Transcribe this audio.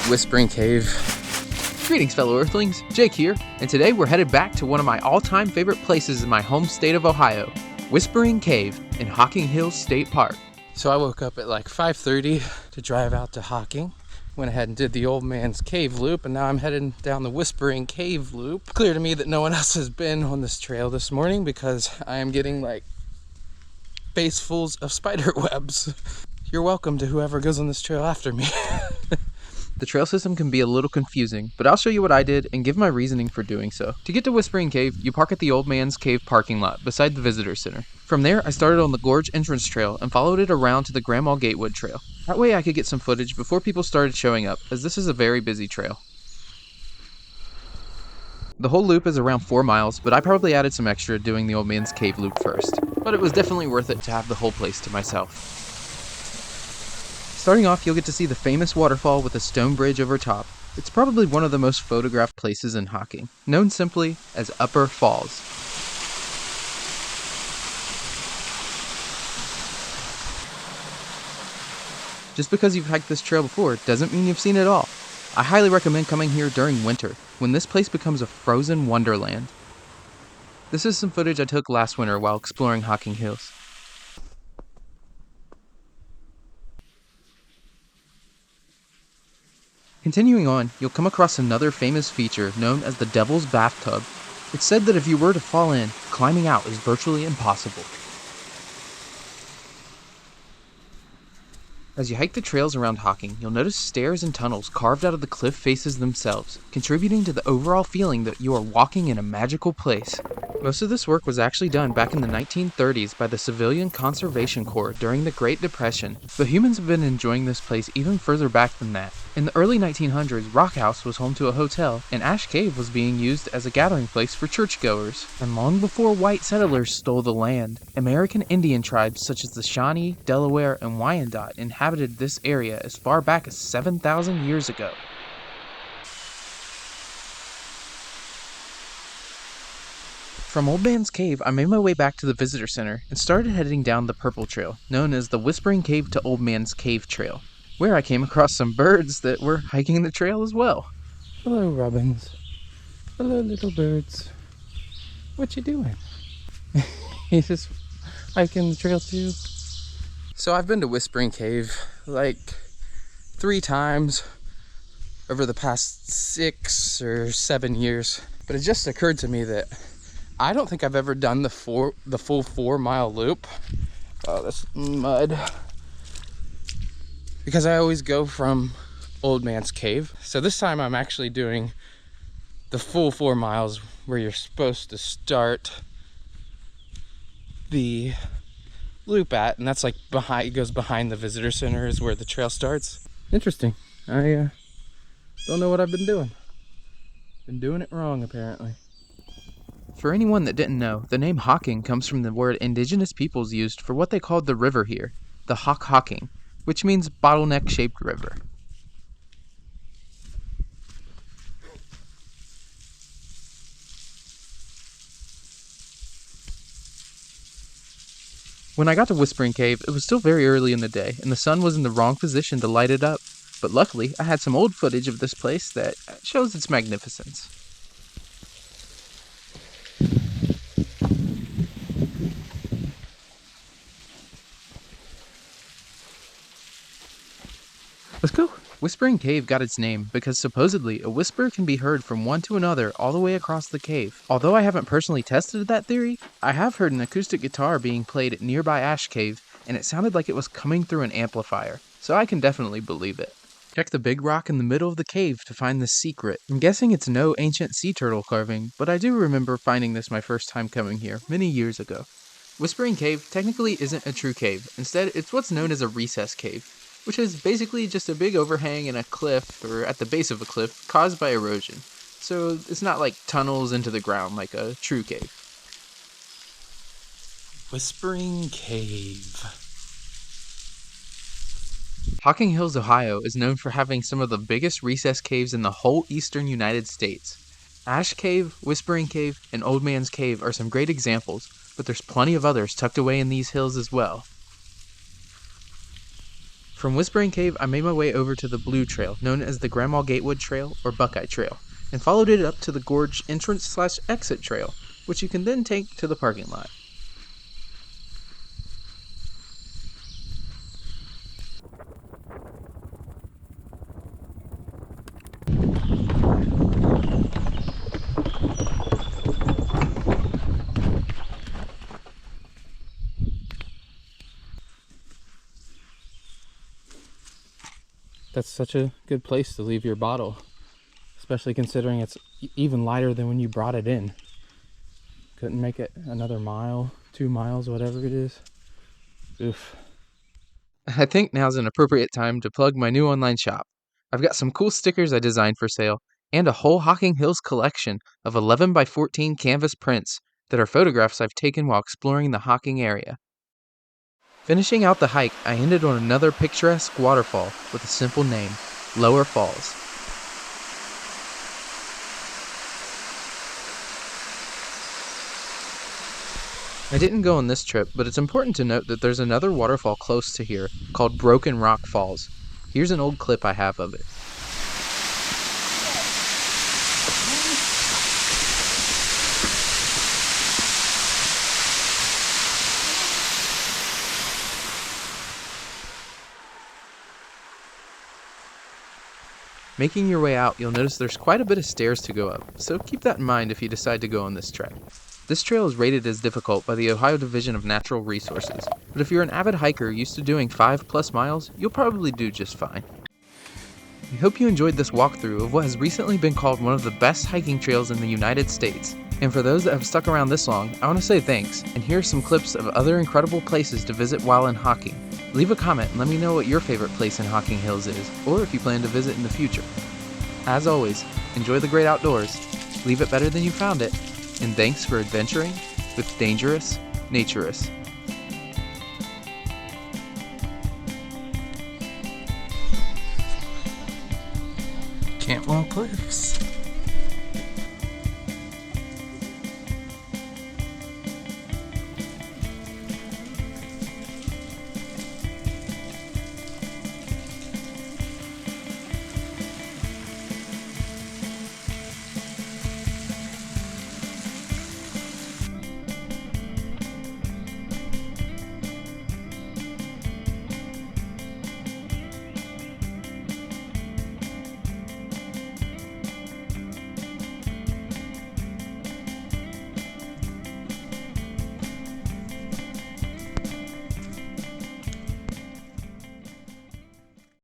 Whispering Cave. Greetings, fellow Earthlings. Jake here, and today we're headed back to one of my all-time favorite places in my home state of Ohio, Whispering Cave in Hocking Hills State Park. So I woke up at like 5:30 to drive out to Hocking. Went ahead and did the Old Man's Cave loop, and now I'm heading down the Whispering Cave loop. Clear to me that no one else has been on this trail this morning because I am getting like facefuls of spider webs. You're welcome to whoever goes on this trail after me. The trail system can be a little confusing, but I'll show you what I did and give my reasoning for doing so. To get to Whispering Cave, you park at the Old Man's Cave parking lot beside the visitor center. From there, I started on the Gorge entrance trail and followed it around to the Grandma Gatewood Trail. That way I could get some footage before people started showing up, as this is a very busy trail. The whole loop is around 4 miles, but I probably added some extra doing the Old Man's Cave loop first. But it was definitely worth it to have the whole place to myself. Starting off, you'll get to see the famous waterfall with a stone bridge over top. It's probably one of the most photographed places in Hocking, known simply as Upper Falls. Just because you've hiked this trail before doesn't mean you've seen it all. I highly recommend coming here during winter, when this place becomes a frozen wonderland. This is some footage I took last winter while exploring Hocking Hills. Continuing on, you'll come across another famous feature known as the Devil's Bathtub. It's said that if you were to fall in, climbing out is virtually impossible. As you hike the trails around Hocking, you'll notice stairs and tunnels carved out of the cliff faces themselves, contributing to the overall feeling that you are walking in a magical place. Most of this work was actually done back in the 1930s by the Civilian Conservation Corps during the Great Depression, but humans have been enjoying this place even further back than that. In the early 1900s, Rock House was home to a hotel, and Ash Cave was being used as a gathering place for churchgoers. And long before white settlers stole the land, American Indian tribes such as the Shawnee, Delaware, and Wyandot inhabited this area as far back as 7,000 years ago. From Old Man's Cave, I made my way back to the visitor center and started heading down the purple trail, known as the Whispering Cave to Old Man's Cave Trail, where I came across some birds that were hiking the trail as well. Hello, robins. Hello, little birds. What you doing? You just hiking the trail too? So I've been to Whispering Cave like 3 times over the past 6 or 7 years, but it just occurred to me that I don't think I've ever done the full 4-mile loop. Oh, that's mud. Because I always go from Old Man's Cave. So this time I'm actually doing the full 4 miles where you're supposed to start the loop at, and that's like behind, it goes behind the visitor center is where the trail starts. Interesting. I don't know what I've been doing. Been doing it wrong apparently. For anyone that didn't know, the name Hocking comes from the word indigenous peoples used for what they called the river here, the Hocking, which means bottleneck-shaped river. When I got to Whispering Cave, it was still very early in the day, and the sun was in the wrong position to light it up. But luckily, I had some old footage of this place that shows its magnificence. Let's go. Whispering Cave got its name because supposedly a whisper can be heard from one to another all the way across the cave. Although I haven't personally tested that theory, I have heard an acoustic guitar being played at nearby Ash Cave, and it sounded like it was coming through an amplifier, so I can definitely believe it. Check the big rock in the middle of the cave to find the secret. I'm guessing it's no ancient sea turtle carving, but I do remember finding this my first time coming here many years ago. Whispering Cave technically isn't a true cave. Instead, it's what's known as a recess cave, which is basically just a big overhang in a cliff, or at the base of a cliff, caused by erosion. So it's not like tunnels into the ground like a true cave. Whispering Cave. Hocking Hills, Ohio is known for having some of the biggest recess caves in the whole eastern United States. Ash Cave, Whispering Cave, and Old Man's Cave are some great examples, but there's plenty of others tucked away in these hills as well. From Whispering Cave, I made my way over to the Blue Trail, known as the Grandma Gatewood Trail or Buckeye Trail, and followed it up to the Gorge entrance/exit trail, which you can then take to the parking lot. That's such a good place to leave your bottle, especially considering it's even lighter than when you brought it in. Couldn't make it another mile, 2 miles, whatever it is. Oof. I think now's an appropriate time to plug my new online shop. I've got some cool stickers I designed for sale and a whole Hocking Hills collection of 11 by 14 canvas prints that are photographs I've taken while exploring the Hocking area. Finishing out the hike, I ended on another picturesque waterfall with a simple name, Lower Falls. I didn't go on this trip, but it's important to note that there's another waterfall close to here called Broken Rock Falls. Here's an old clip I have of it. Making your way out, you'll notice there's quite a bit of stairs to go up, so keep that in mind if you decide to go on this trek. This trail is rated as difficult by the Ohio Division of Natural Resources, but if you're an avid hiker used to doing 5+ miles, you'll probably do just fine. We hope you enjoyed this walkthrough of what has recently been called one of the best hiking trails in the United States. And for those that have stuck around this long, I want to say thanks, and here are some clips of other incredible places to visit while in Hocking. Leave a comment and let me know what your favorite place in Hocking Hills is, or if you plan to visit in the future. As always, enjoy the great outdoors, leave it better than you found it, and thanks for adventuring with Dangerous Naturist. Cantwell Cliffs.